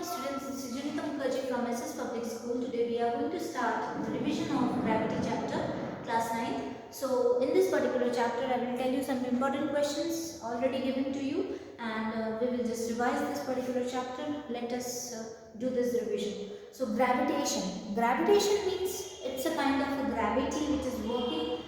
students, this is Junita Mukherjee from SS Public School. Today we are going to start the revision of gravity chapter, class 9th. So in this particular chapter I will tell you some important questions already given to you, and we will just revise this particular chapter. Let us do this revision. So gravitation. Gravitation means it's a kind of a gravity which is working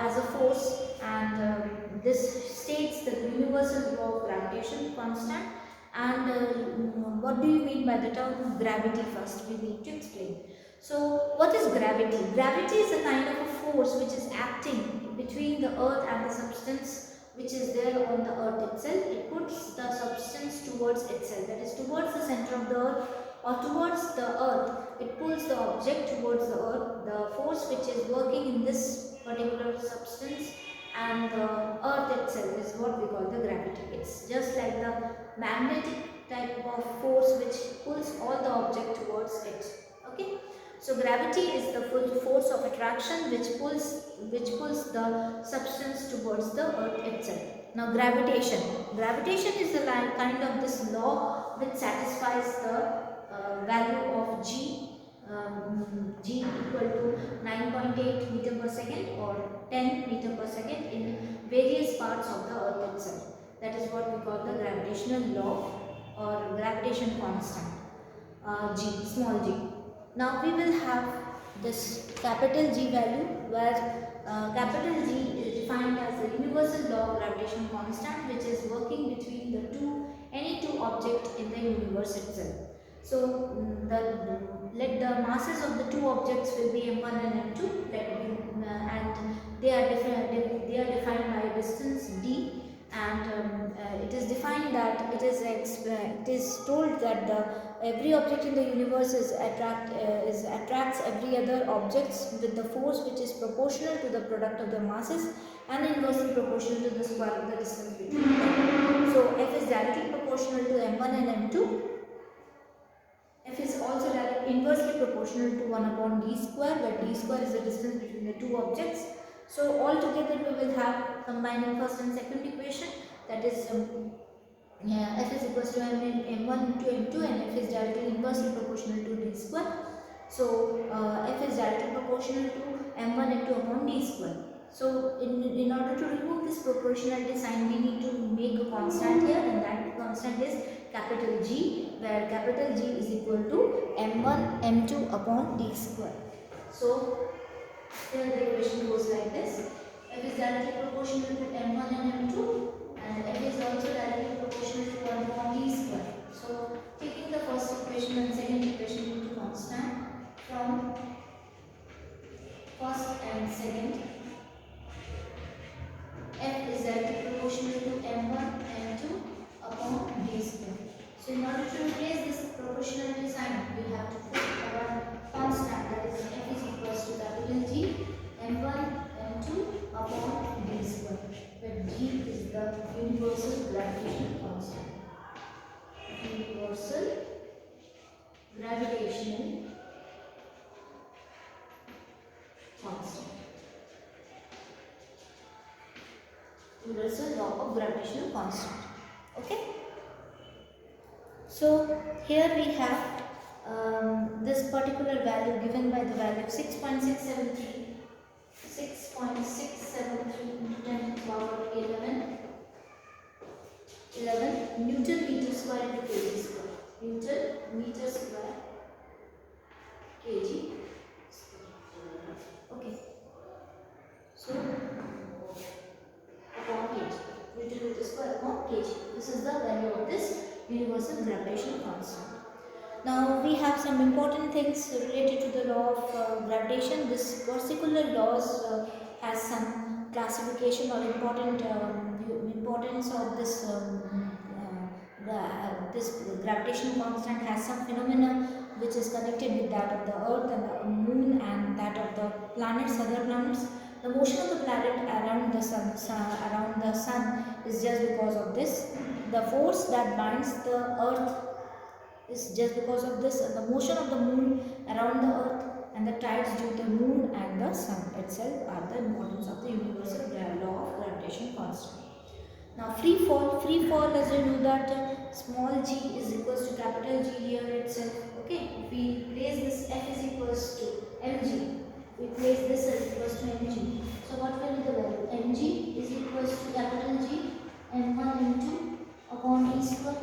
as a force, and this states the universal law of gravitation constant. And what do you mean by the term gravity? First we need to explain. So what is gravity? Gravity is a kind of a force which is acting between the earth and the substance which is there on the earth itself. It puts the substance towards itself, that is towards the center of the earth or towards the earth. It pulls the object towards the earth. The force which is working in this particular substance and the earth itself is what we call the gravity. It's just like the magnetic type of force which pulls all the object towards it. Okay, so gravity is the full force of attraction which pulls the substance towards the earth itself. Now gravitation is the kind of this law which satisfies the value of g g equal to 9.8 meter per second or 10 meter per second in various parts of the earth itself. That is what we call the gravitational law or gravitation constant, g, small g. Now we will have this capital G value, where capital G is defined as the universal law of gravitation constant which is working between the any two objects in the universe itself. So let the masses of the two objects will be m1 and m2, and they are defined by a distance d, and it is defined that it is told that every object in the universe attracts every other objects with the force which is proportional to the product of the masses and inversely proportional to the square of the distance between them. So F is directly proportional to m1 and m2. F is also inversely proportional to 1 upon d square, where d square is the distance between the two objects. So altogether we will have combining first and second equation, that is F is equals to m1 into m2, and F is directly inversely proportional to d square. So F is directly proportional to m1 into upon d square. So in order to remove this proportionality sign, we need to make a constant here, and that constant is capital G, where capital G is equal to m1 m2 upon d square. So here the equation goes like this: F is directly proportional to m1 and m2, and F is also directly proportional to 1 upon d square. So taking the first equation and second equation into constant from first and second, F is directly proportional to m1 and m2 upon d square. So in order to replace this proportionality sign, we have to put our constant, that is F is equals to capital G m1 m2 upon d square, where g is the universal gravitational constant. Universal gravitational constant. Universal law of gravitational constant. Okay. So here we have this particular value given by the value of 6.673 into 10 to the power 11 Newton meter square into kg square. Newton meter square kg square. Okay. So upon kg, Newton meter square upon kg. This is the value of this universal gravitational constant. Now we have some important things related to the law of gravitation. This particular laws has some classification or importance of this. This gravitational constant has some phenomena which is connected with that of the earth and the moon and that of the planets, other planets. The motion of the planet around the sun is just because of this. The force that binds the earth is just because of this, and the motion of the moon around the earth and the tides due to the moon and the sun itself are the importance of the universal law of gravitation constant. Now free fall as you know that small g is equals to capital G here itself. Okay, if we place this f is equals to mg, we place this as equals to mg. So what will be the value? Mg is equals to capital G m1 m2 upon e square.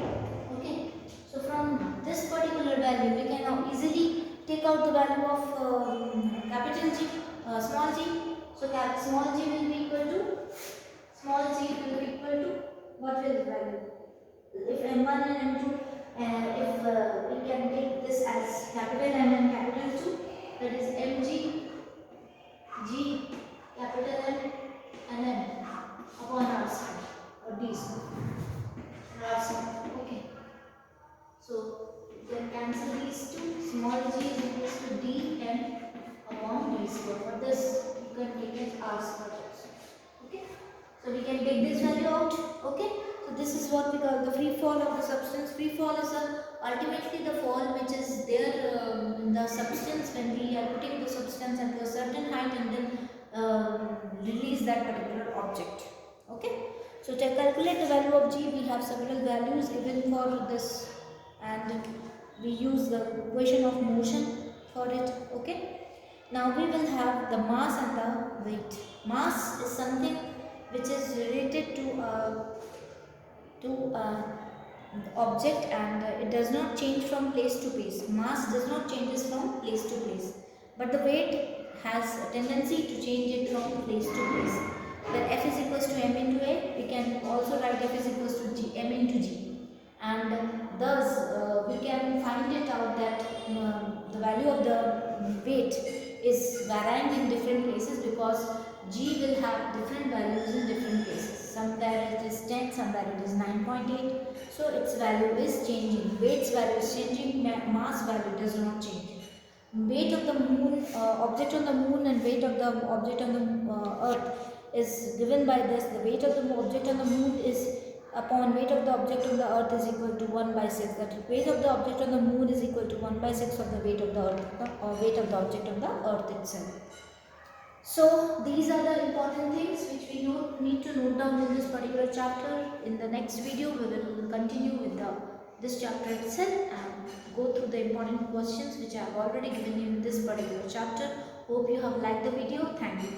Okay, so from this particular value we can now easily take out the value of capital G, small g. So small g will be equal to, small g will be equal to, what will the value? If m1 and m2, if we can take this as capital M and capital 2, that is mg g capital M and n upon r square or d square r square. Okay, so you can cancel these two. Small g is equals to d m upon d square. For this you can take it r square also. Okay, so we can take this value out. Okay, so this is what we call the free fall of the substance. Free fall is ultimately the fall which is there in the substance when we are putting the substance at a certain height and then release that particular object. Okay, so to calculate the value of G, we have several values given for this, and we use the equation of motion for it. Okay, now we will have the mass and the weight. Mass is something which is related to object, and it does not change from place to place. Mass does not changes from place to place, but the weight has a tendency to change it from place to place. When F is equals to m into A, we can also write F is equals to G, m into G, and thus we can find it out that the value of the weight is varying in different places, because G will have different values in different places. Somewhere it is 10, somewhere it is 9.8. So its value is changing. Weight's value is changing, mass value does not change. Weight of the moon, object on the moon, and weight of the object on the earth is given by this. The weight of the object on the moon is upon weight of the object on the earth is equal to 1 by 6. That weight of the object on the moon is equal to 1 by 6 of the weight of the earth, or weight of the object on the earth itself. So these are the important things which we need to note down in this particular chapter. In the next video we will continue with this chapter itself and go through the important questions which I have already given you in this particular chapter. Hope you have liked the video. Thank you.